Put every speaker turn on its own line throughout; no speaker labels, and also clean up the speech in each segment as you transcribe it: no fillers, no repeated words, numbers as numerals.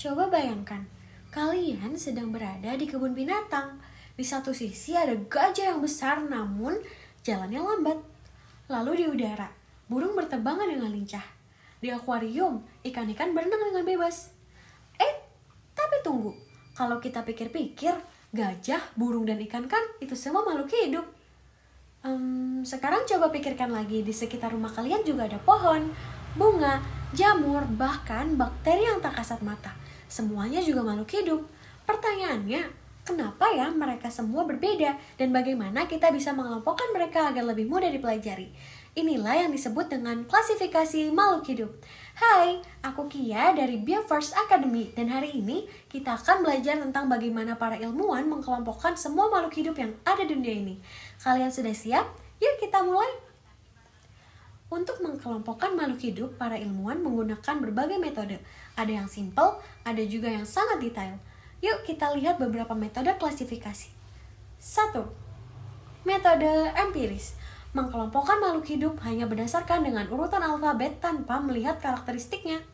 Coba bayangkan, kalian sedang berada di kebun binatang. Di satu sisi ada gajah yang besar namun jalannya lambat. Lalu di udara, burung berterbangan dengan lincah. Di akuarium, ikan-ikan berenang dengan bebas. Tapi tunggu, kalau kita pikir-pikir, gajah, burung, dan ikan kan itu semua makhluk hidup. Sekarang coba pikirkan lagi, di sekitar rumah kalian juga ada pohon, bunga, jamur, bahkan bakteri yang tak kasat mata. Semuanya juga makhluk hidup. Pertanyaannya, kenapa ya mereka semua berbeda dan bagaimana kita bisa mengelompokkan mereka agar lebih mudah dipelajari? Inilah yang disebut dengan klasifikasi makhluk hidup. Hai, aku Kia dari BioFirst Academy dan hari ini kita akan belajar tentang bagaimana para ilmuwan mengelompokkan semua makhluk hidup yang ada di dunia ini. Kalian sudah siap? Yuk kita mulai! Untuk mengelompokkan makhluk hidup, para ilmuwan menggunakan berbagai metode. Ada yang simple, ada juga yang sangat detail. Yuk kita lihat beberapa metode klasifikasi. 1. Metode empiris. Mengelompokkan makhluk hidup hanya berdasarkan dengan urutan alfabet tanpa melihat karakteristiknya.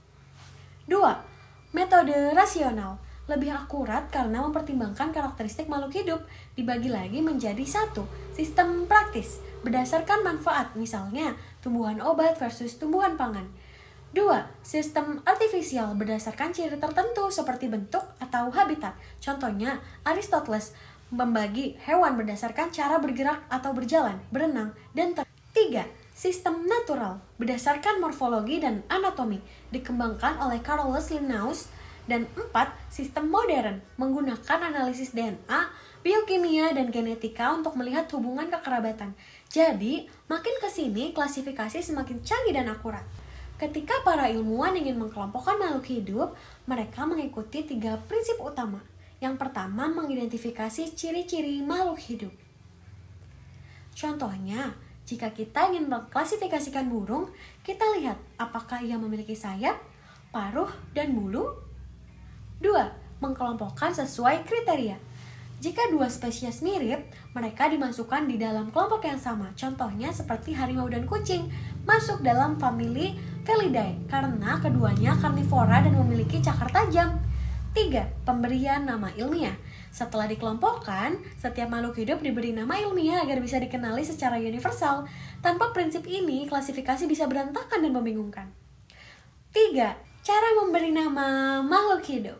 2. Metode rasional. Lebih akurat karena mempertimbangkan karakteristik makhluk hidup. Dibagi lagi menjadi 1. Sistem praktis. Berdasarkan manfaat, misalnya tumbuhan obat versus tumbuhan pangan. 2. Sistem artifisial berdasarkan ciri tertentu seperti bentuk atau habitat. Contohnya, Aristoteles membagi hewan berdasarkan cara bergerak atau berjalan, berenang, dan 3. Sistem natural berdasarkan morfologi dan anatomi dikembangkan oleh Carolus Linnaeus. Dan 4. Sistem modern menggunakan analisis DNA, biokimia, dan genetika untuk melihat hubungan kekerabatan. Jadi, makin kesini klasifikasi semakin canggih dan akurat. Ketika para ilmuwan ingin mengelompokkan makhluk hidup, mereka mengikuti 3 prinsip utama. Yang pertama, mengidentifikasi ciri-ciri makhluk hidup. Contohnya, jika kita ingin mengklasifikasikan burung, kita lihat apakah ia memiliki sayap, paruh, dan bulu. 2. Mengelompokkan sesuai kriteria. Jika 2 spesies mirip, mereka dimasukkan di dalam kelompok yang sama. Contohnya seperti harimau dan kucing, masuk dalam famili Felidae karena keduanya karnivora dan memiliki cakar tajam. 3. Pemberian nama ilmiah. Setelah dikelompokkan, setiap makhluk hidup diberi nama ilmiah agar bisa dikenali secara universal. Tanpa prinsip ini, klasifikasi bisa berantakan dan membingungkan. 3. Cara memberi nama makhluk hidup.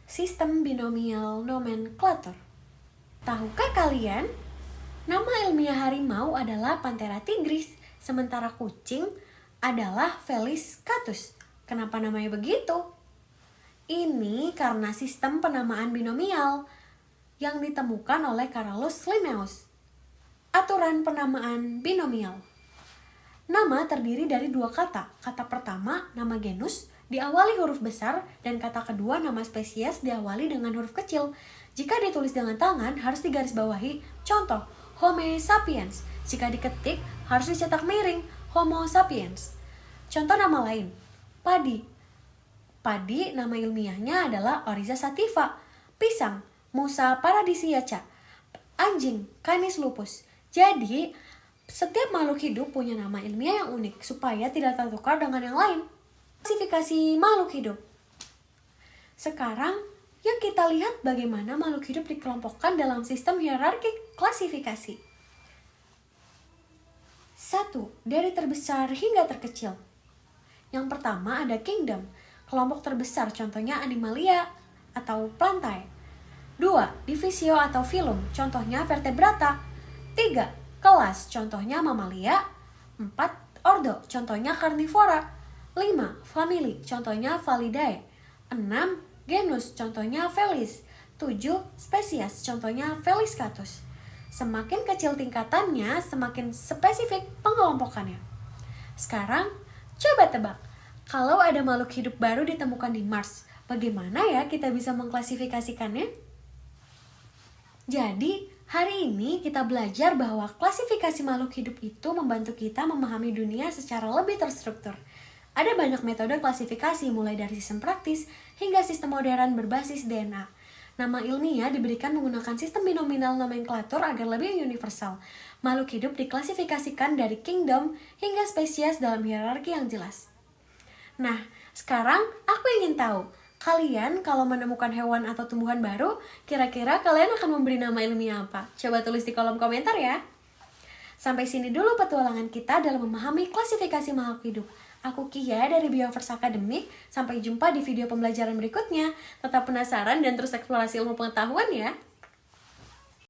Sistem binomial nomenklatur. Tahukah kalian? Nama ilmiah harimau adalah Panthera tigris, sementara kucing adalah Felis catus. Kenapa namanya begitu? Ini karena sistem penamaan binomial yang ditemukan oleh Carolus Linnaeus. Aturan penamaan binomial. Nama terdiri dari 2 kata. Kata pertama, nama genus, diawali huruf besar, dan kata kedua, nama spesies, diawali dengan huruf kecil. Jika ditulis dengan tangan, harus digarisbawahi. Contoh, Homo sapiens. Jika diketik, harus dicetak miring, Homo sapiens. Contoh nama lain, padi. Padi nama ilmiahnya adalah Oryza sativa. Pisang, Musa paradisiaca. Anjing, Canis lupus. Jadi, setiap makhluk hidup punya nama ilmiah yang unik supaya tidak tertukar dengan yang lain. Klasifikasi makhluk hidup. Sekarang, yuk kita lihat bagaimana makhluk hidup dikelompokkan dalam sistem hierarki klasifikasi. 1. Dari terbesar hingga terkecil. Yang pertama ada kingdom. Kelompok terbesar contohnya Animalia atau Plantae. 2. Divisio atau filum, contohnya Vertebrata. 3. Kelas, contohnya Mamalia. 4. Ordo, contohnya Carnivora. 5. Family, contohnya Felidae. 6. Genus, contohnya Felis. 7. Spesies, contohnya Felis catus. Semakin kecil tingkatannya, semakin spesifik pengelompokannya. Sekarang, coba tebak. Kalau ada makhluk hidup baru ditemukan di Mars, bagaimana ya kita bisa mengklasifikasikannya? Jadi, hari ini kita belajar bahwa klasifikasi makhluk hidup itu membantu kita memahami dunia secara lebih terstruktur. Ada banyak metode klasifikasi mulai dari sistem praktis hingga sistem modern berbasis DNA. Nama ilmiah diberikan menggunakan sistem binominal nomenklatur agar lebih universal. Makhluk hidup diklasifikasikan dari kingdom hingga spesies dalam hierarki yang jelas. Nah, Sekarang aku ingin tahu, kalian kalau menemukan hewan atau tumbuhan baru, kira-kira kalian akan memberi nama ilmiah apa? Coba tulis di kolom komentar ya. Sampai sini dulu petualangan kita dalam memahami klasifikasi makhluk hidup. Aku Kia dari Bioverse Academy. Sampai jumpa di video pembelajaran berikutnya. Tetap penasaran dan terus eksplorasi ilmu pengetahuan ya.